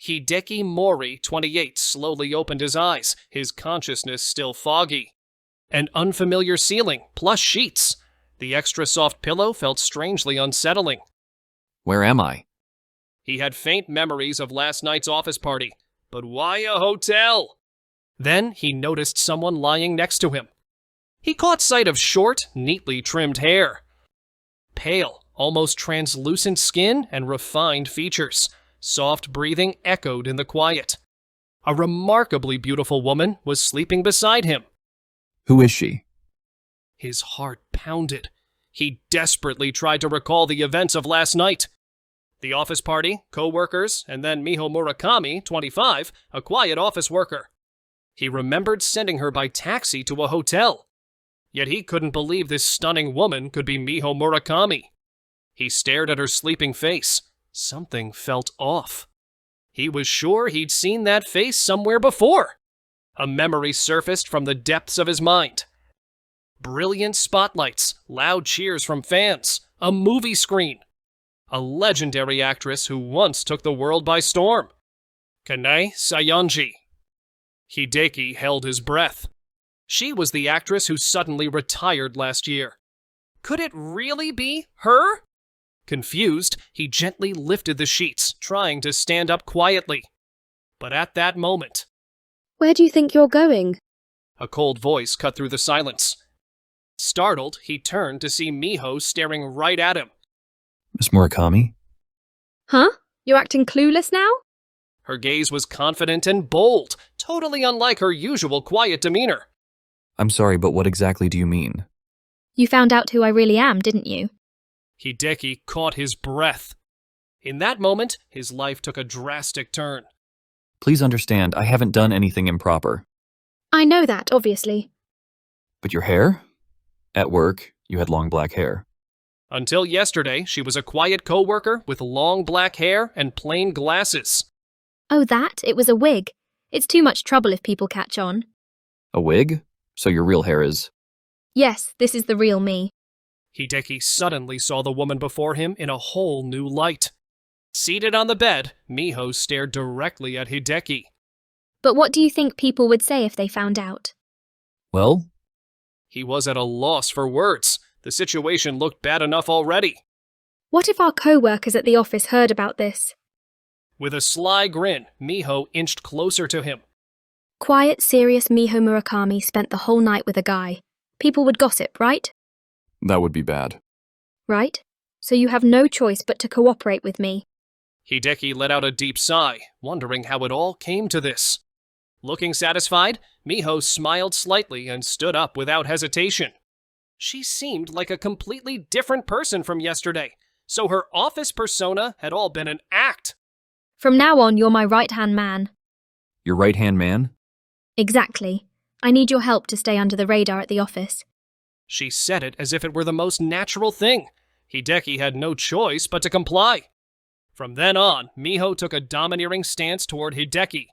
Hideki Mori, 28, slowly opened his eyes, his consciousness still foggy. An unfamiliar ceiling, plush sheets. The extra soft pillow felt strangely unsettling. Where am I? He had faint memories of last night's office party, but why a hotel? Then he noticed someone lying next to him. He caught sight of short, neatly trimmed hair. Pale, almost translucent skin and refined features. Soft breathing echoed in the quiet. A remarkably beautiful woman was sleeping beside him. Who is she? His heart pounded. He desperately tried to recall the events of last night. The office party, co-workers, and then Miho Murakami, 25, a quiet office worker. He remembered sending her by taxi to a hotel. Yet he couldn't believe this stunning woman could be Miho Murakami. He stared at her sleeping face. Something felt off. He was sure he'd seen that face somewhere before. A memory surfaced from the depths of his mind. Brilliant spotlights, loud cheers from fans, a movie screen. A legendary actress who once took the world by storm. Kanae Saionji. Hideki held his breath. She was the actress who suddenly retired last year. Could it really be her? Confused, he gently lifted the sheets, trying to stand up quietly. But at that moment, Where do you think you're going? a cold voice cut through the silence. Startled, he turned to see Miho staring right at him. Miss Murakami? Huh? You're acting clueless now? Her gaze was confident and bold, totally unlike her usual quiet demeanor. I'm sorry, but what exactly do you mean? You found out who I really am, didn't you? Hideki caught his breath. In that moment, his life took a drastic turn. Please understand, I haven't done anything improper. I know that, obviously. But your hair? At work, you had long black hair. Until yesterday, she was a quiet co-worker with long black hair and plain glasses. Oh, that? It was a wig. It's too much trouble if people catch on. A wig? So your real hair is... Yes, this is the real me. Hideki suddenly saw the woman before him in a whole new light. Seated on the bed, Miho stared directly at Hideki. But what do you think people would say if they found out? Well? He was at a loss for words. The situation looked bad enough already. What if our co-workers at the office heard about this? With a sly grin, Miho inched closer to him. Quiet, serious Miho Murakami spent the whole night with a guy. People would gossip, right? That would be bad. Right? So you have no choice but to cooperate with me. Hideki let out a deep sigh, wondering how it all came to this. Looking satisfied, Miho smiled slightly and stood up without hesitation. She seemed like a completely different person from yesterday, so her office persona had all been an act. From now on, you're my right-hand man. Your right-hand man? Exactly. I need your help to stay under the radar at the office. She said it as if it were the most natural thing. Hideki had no choice but to comply. From then on, Miho took a domineering stance toward Hideki.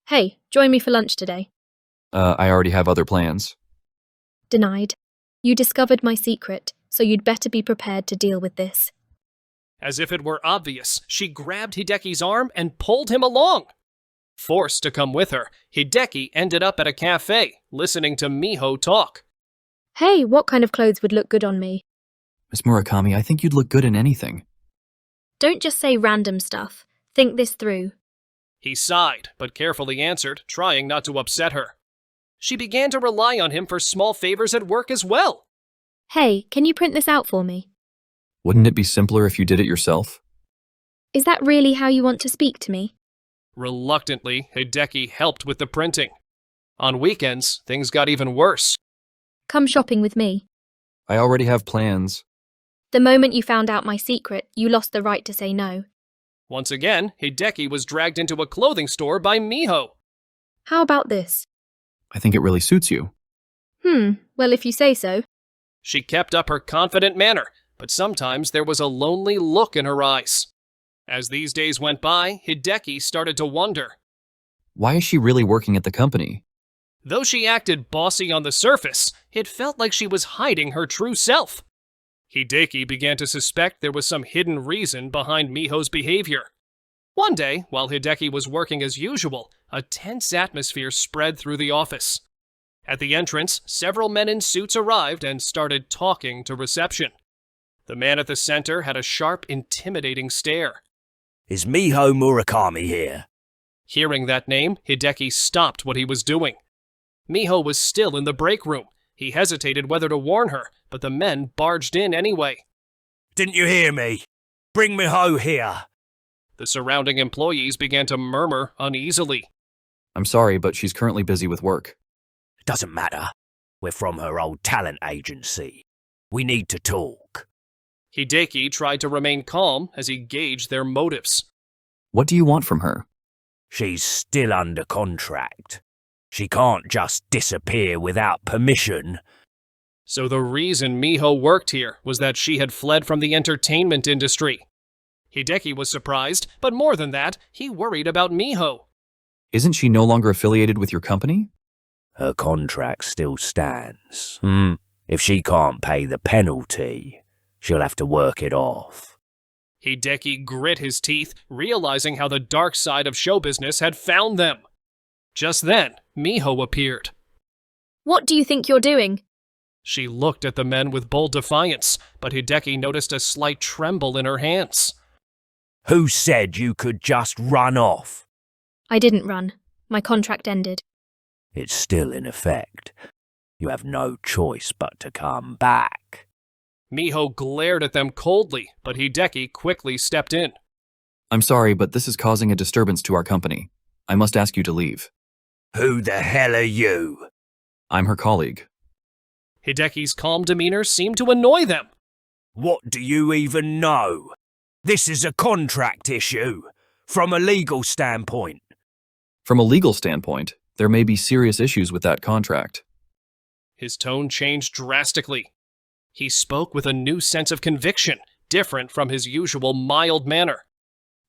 Hey, join me for lunch today. I already have other plans. Denied. You discovered my secret, so you'd better be prepared to deal with this. As if it were obvious, she grabbed Hideki's arm and pulled him along. Forced to come with her, Hideki ended up at a cafe, listening to Miho talk. Hey, what kind of clothes would look good on me? Miss Murakami, I think you'd look good in anything. Don't just say random stuff. Think this through. He sighed, but carefully answered, trying not to upset her. She began to rely on him for small favors at work as well. Hey, can you print this out for me? Wouldn't it be simpler if you did it yourself? Is that really how you want to speak to me? Reluctantly, Hideki helped with the printing. On weekends, things got even worse. Come shopping with me. I already have plans. The moment you found out my secret, you lost the right to say no. Once again, Hideki was dragged into a clothing store by Miho. How about this? I think it really suits you. Well, if you say so. She kept up her confident manner, but sometimes there was a lonely look in her eyes. As these days went by, Hideki started to wonder. Why is she really working at the company? Though she acted bossy on the surface, it felt like she was hiding her true self. Hideki began to suspect there was some hidden reason behind Miho's behavior. One day, while Hideki was working as usual, a tense atmosphere spread through the office. At the entrance, several men in suits arrived and started talking to reception. The man at the center had a sharp, intimidating stare. Is Miho Murakami here? Hearing that name, Hideki stopped what he was doing. Miho was still in the break room. He hesitated whether to warn her, but the men barged in anyway. Didn't you hear me? Bring Miho here. The surrounding employees began to murmur uneasily. I'm sorry, but she's currently busy with work. Doesn't matter. We're from her old talent agency. We need to talk. Hideki tried to remain calm as he gauged their motives. What do you want from her? She's still under contract. She can't just disappear without permission. So the reason Miho worked here was that she had fled from the entertainment industry. Hideki was surprised, but more than that, he worried about Miho. Isn't she no longer affiliated with your company? Her contract still stands. If she can't pay the penalty, she'll have to work it off. Hideki grit his teeth, realizing how the dark side of show business had found them. Just then, Miho appeared. What do you think you're doing? She looked at the men with bold defiance, but Hideki noticed a slight tremble in her hands. Who said you could just run off? I didn't run. My contract ended. It's still in effect. You have no choice but to come back. Miho glared at them coldly, but Hideki quickly stepped in. I'm sorry, but this is causing a disturbance to our company. I must ask you to leave. Who the hell are you? I'm her colleague. Hideki's calm demeanor seemed to annoy them. What do you even know? This is a contract issue, from a legal standpoint. From a legal standpoint, there may be serious issues with that contract. His tone changed drastically. He spoke with a new sense of conviction, different from his usual mild manner.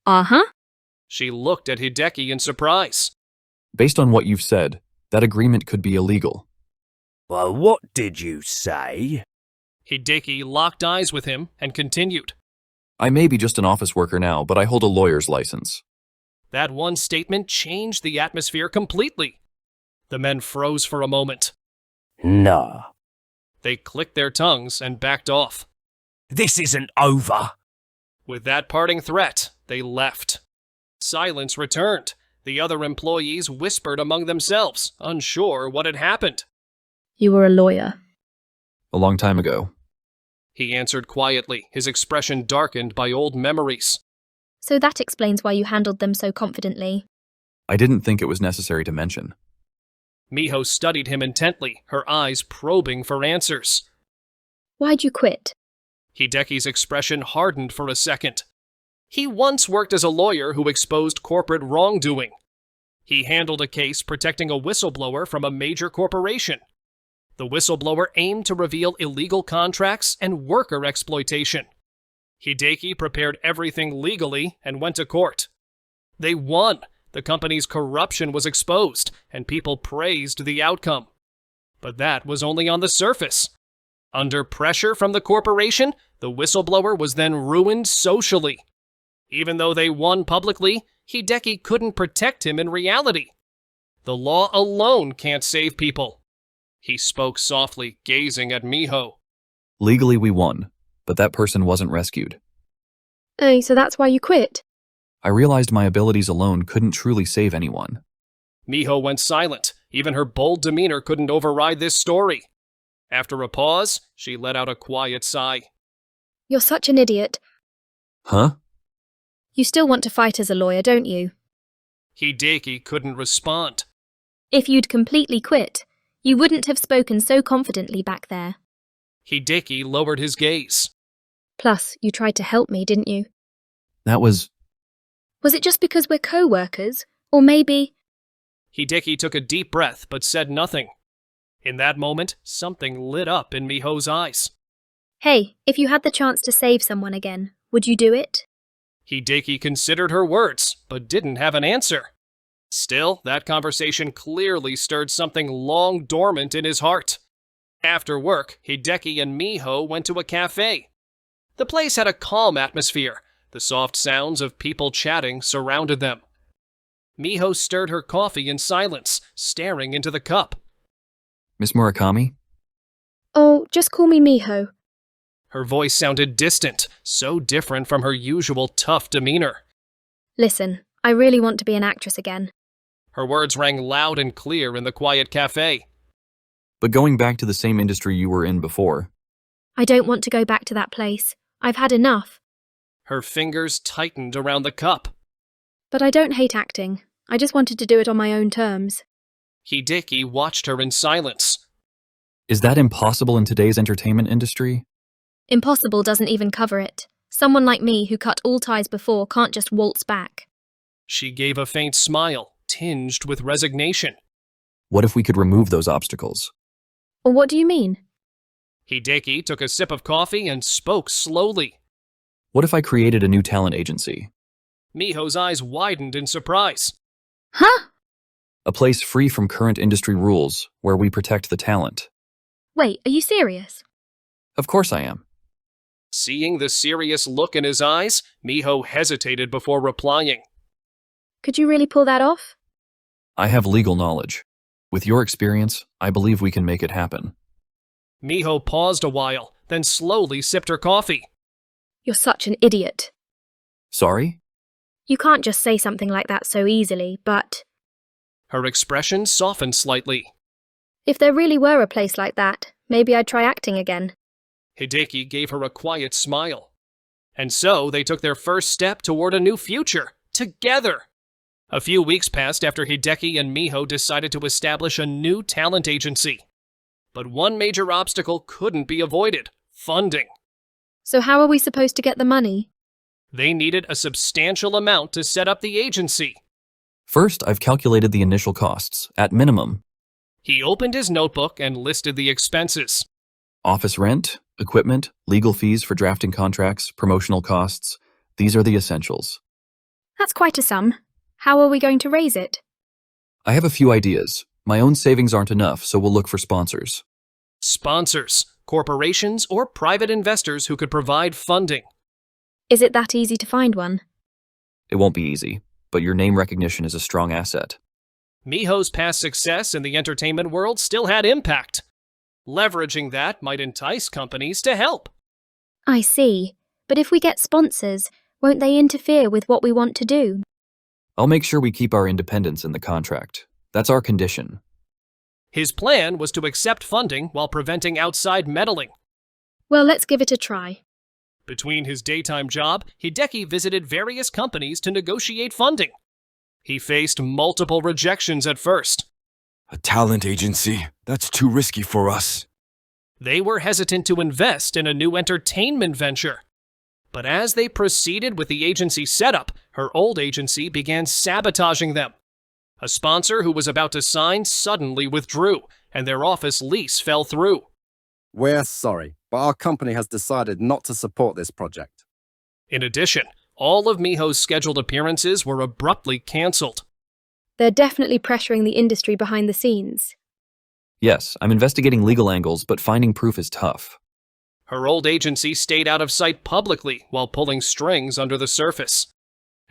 Uh-huh. She looked at Hideki in surprise. Based on what you've said, that agreement could be illegal. Well, what did you say? Hideki locked eyes with him and continued. I may be just an office worker now, but I hold a lawyer's license. That one statement changed the atmosphere completely. The men froze for a moment. No. They clicked their tongues and backed off. This isn't over. With that parting threat, they left. Silence returned. The other employees whispered among themselves, unsure what had happened. You were a lawyer. A long time ago. He answered quietly, his expression darkened by old memories. So that explains why you handled them so confidently. I didn't think it was necessary to mention. Miho studied him intently, her eyes probing for answers. Why'd you quit? Hideki's expression hardened for a second. He once worked as a lawyer who exposed corporate wrongdoing. He handled a case protecting a whistleblower from a major corporation. The whistleblower aimed to reveal illegal contracts and worker exploitation. Hideki prepared everything legally and went to court. They won. The company's corruption was exposed, and people praised the outcome. But that was only on the surface. Under pressure from the corporation, the whistleblower was then ruined socially. Even though they won publicly, Hideki couldn't protect him in reality. The law alone can't save people. He spoke softly, gazing at Miho. Legally we won, but that person wasn't rescued. Oh, so that's why you quit? I realized my abilities alone couldn't truly save anyone. Miho went silent. Even her bold demeanor couldn't override this story. After a pause, she let out a quiet sigh. You're such an idiot. Huh? You still want to fight as a lawyer, don't you? Hideki couldn't respond. If you'd completely quit, you wouldn't have spoken so confidently back there. Hideki lowered his gaze. Plus, you tried to help me, didn't you? That was... Was it just because we're co-workers? Or maybe... Hideki took a deep breath but said nothing. In that moment, something lit up in Miho's eyes. Hey, if you had the chance to save someone again, would you do it? Hideki considered her words, but didn't have an answer. Still, that conversation clearly stirred something long dormant in his heart. After work, Hideki and Miho went to a cafe. The place had a calm atmosphere. The soft sounds of people chatting surrounded them. Miho stirred her coffee in silence, staring into the cup. Miss Murakami? Oh, just call me Miho. Her voice sounded distant, so different from her usual tough demeanor. Listen, I really want to be an actress again. Her words rang loud and clear in the quiet cafe. But going back to the same industry you were in before. I don't want to go back to that place. I've had enough. Her fingers tightened around the cup. But I don't hate acting. I just wanted to do it on my own terms. Hideki watched her in silence. Is that impossible in today's entertainment industry? Impossible doesn't even cover it. Someone like me who cut all ties before can't just waltz back. She gave a faint smile, tinged with resignation. What if we could remove those obstacles? Or what do you mean? Hideki took a sip of coffee and spoke slowly. What if I created a new talent agency? Miho's eyes widened in surprise. Huh? A place free from current industry rules, where we protect the talent. Wait, are you serious? Of course I am. Seeing the serious look in his eyes, Miho hesitated before replying. Could you really pull that off? I have legal knowledge. With your experience, I believe we can make it happen. Miho paused a while, then slowly sipped her coffee. You're such an idiot. Sorry? You can't just say something like that so easily, but Her expression softened slightly. if there really were a place like that, maybe I'd try acting again. Hideki gave her a quiet smile. And so they took their first step toward a new future, together. A few weeks passed after Hideki and Miho decided to establish a new talent agency. But one major obstacle couldn't be avoided: funding. So how are we supposed to get the money? They needed a substantial amount to set up the agency. First, I've calculated the initial costs, at minimum. He opened his notebook and listed the expenses. Office rent, equipment, legal fees for drafting contracts, promotional costs. These are the essentials. That's quite a sum. How are we going to raise it? I have a few ideas. My own savings aren't enough, so we'll look for sponsors. Sponsors, corporations, or private investors who could provide funding. Is it that easy to find one? It won't be easy, but your name recognition is a strong asset. Miho's past success in the entertainment world still had impact. Leveraging that might entice companies to help. I see. But if we get sponsors, won't they interfere with what we want to do? I'll make sure we keep our independence in the contract. That's our condition. His plan was to accept funding while preventing outside meddling. Well, let's give it a try. Between his daytime job, Hideki visited various companies to negotiate funding. He faced multiple rejections at first. A talent agency? That's too risky for us. They were hesitant to invest in a new entertainment venture. But as they proceeded with the agency setup, her old agency began sabotaging them. A sponsor who was about to sign suddenly withdrew, and their office lease fell through. We're sorry, but our company has decided not to support this project. In addition, all of Miho's scheduled appearances were abruptly cancelled. They're definitely pressuring the industry behind the scenes. Yes, I'm investigating legal angles, but finding proof is tough. Her old agency stayed out of sight publicly while pulling strings under the surface.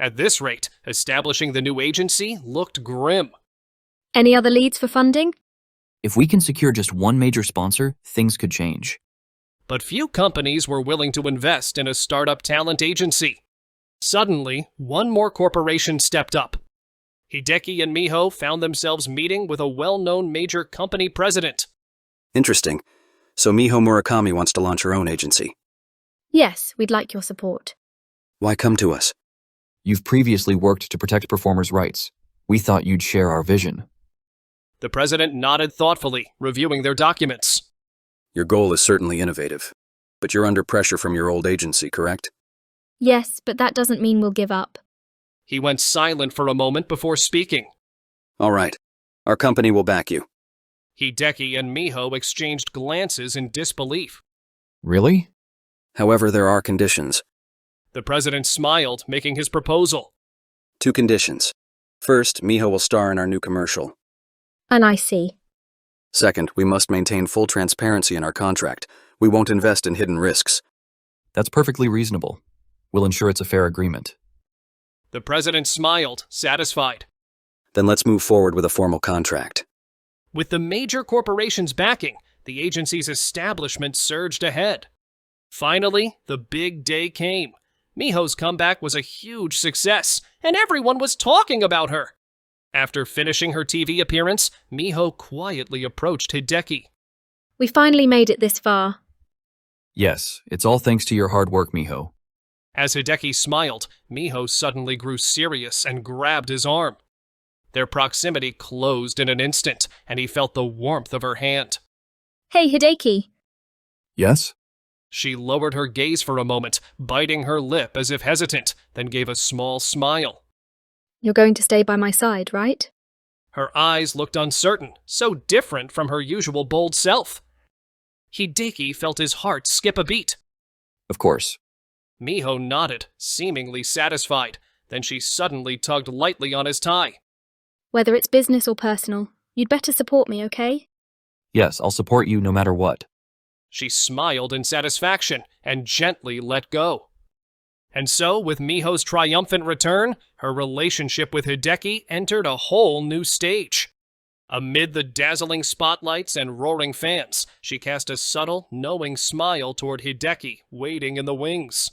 At this rate, establishing the new agency looked grim. Any other leads for funding? If we can secure just one major sponsor, things could change. But few companies were willing to invest in a startup talent agency. Suddenly, one more corporation stepped up. Hideki and Miho found themselves meeting with a well-known major company president. Interesting. So Miho Murakami wants to launch her own agency. Yes, we'd like your support. Why come to us? You've previously worked to protect performers' rights. We thought you'd share our vision. The president nodded thoughtfully, reviewing their documents. Your goal is certainly innovative, but you're under pressure from your old agency, correct? Yes, but that doesn't mean we'll give up. He went silent for a moment before speaking. All right. Our company will back you. Hideki and Miho exchanged glances in disbelief. Really? However, there are conditions. The president smiled, making his proposal. 2 conditions. First, Miho will star in our new commercial. And I see. Second, we must maintain full transparency in our contract. We won't invest in hidden risks. That's perfectly reasonable. We'll ensure it's a fair agreement. The president smiled, satisfied. Then let's move forward with a formal contract. With the major corporations backing, the agency's establishment surged ahead. Finally, the big day came. Miho's comeback was a huge success, and everyone was talking about her. After finishing her TV appearance, Miho quietly approached Hideki. We finally made it this far. Yes, it's all thanks to your hard work, Miho. As Hideki smiled, Miho suddenly grew serious and grabbed his arm. Their proximity closed in an instant, and he felt the warmth of her hand. Hey, Hideki. Yes? She lowered her gaze for a moment, biting her lip as if hesitant, then gave a small smile. You're going to stay by my side, right? Her eyes looked uncertain, so different from her usual bold self. Hideki felt his heart skip a beat. Of course. Miho nodded, seemingly satisfied. Then she suddenly tugged lightly on his tie. Whether it's business or personal, you'd better support me, okay? Yes, I'll support you no matter what. She smiled in satisfaction and gently let go. And so, with Miho's triumphant return, her relationship with Hideki entered a whole new stage. Amid the dazzling spotlights and roaring fans, she cast a subtle, knowing smile toward Hideki, waiting in the wings.